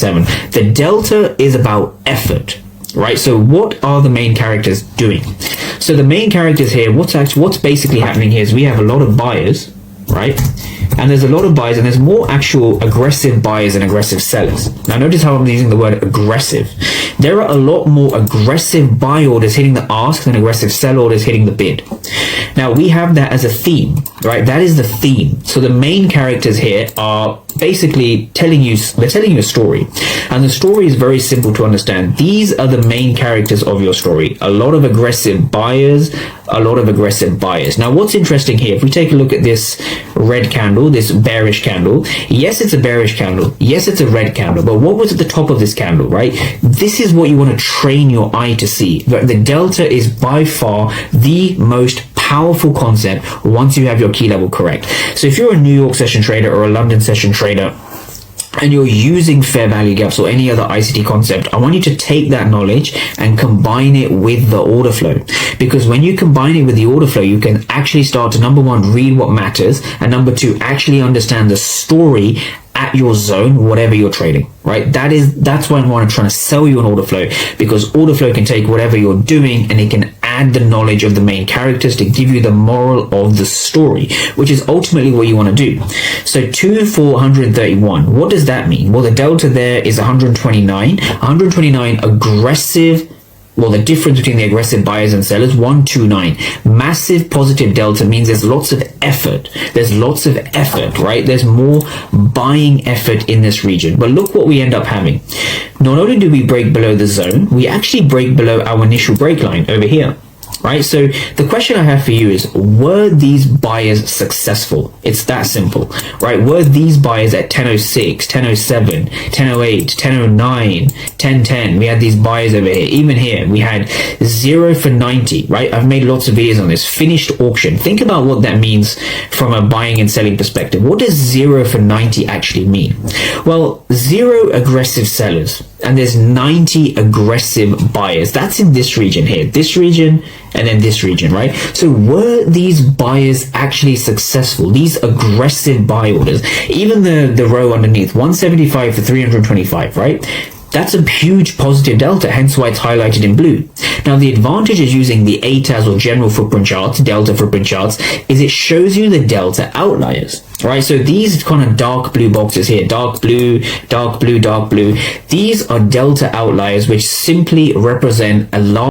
7. The delta is about effort, right? So what are the main characters doing? So the main characters here, what's basically happening here is we have a lot of buyers, right? And there's a lot of buyers, and there's more actual aggressive buyers and aggressive sellers. Now notice how I'm using the word aggressive. There are a lot more aggressive buy orders hitting the ask than aggressive sell orders hitting the bid. Now we have that as a theme, right? That is the theme. So the main characters here are basically telling you a story, and the story is very simple to understand. These are the main characters of your story. A lot of aggressive buyers, a lot of aggressive buyers. Now what's interesting here, if we take a look at this red candle, this bearish candle, yes, it's a bearish candle, yes, it's a red candle, but what was at the top of this candle, right? This is what you want to train your eye to see. The delta is by far the most powerful concept once you have your key level correct. So if you're a New York session trader or a London session trader and you're using fair value gaps or any other ICT concept, I want you to take that knowledge and combine it with the order flow. Because when you combine it with the order flow, you can actually start to, number one, read what matters, and number two, actually understand the story at your zone, whatever you're trading, right? That's why I'm trying to sell you an order flow, because order flow can take whatever you're doing and it can add the knowledge of the main characters to give you the moral of the story, which is ultimately what you want to do. So 2 for 131, what does that mean? Well, the delta there is 129 aggressive. Well, the difference between the aggressive buyers and sellers, 129. Massive positive delta means there's lots of effort. There's lots of effort, right? There's more buying effort in this region. But look what we end up having. Not only do we break below the zone, we actually break below our initial break line over here. Right? So the question I have for you is, were these buyers successful? It's that simple, right? Were these buyers at 1006, 1007, 1008, 1009, 1010? We had these buyers over here. Even here, we had 0 for 90, right? I've made lots of videos on this. Finished auction. Think about what that means from a buying and selling perspective. What does 0 for 90 actually mean? Well, 0 aggressive sellers, and there's 90 aggressive buyers. That's in this region here, this region, and then this region, right? So were these buyers actually successful? These aggressive buy orders, even the row underneath, 175 for 325, right? That's a huge positive delta, hence why it's highlighted in blue. Now, the advantage is using the ATAS or general footprint charts, delta footprint charts, is it shows you the delta outliers, right? So these kind of dark blue boxes here, dark blue, dark blue, dark blue, these are delta outliers, which simply represent a large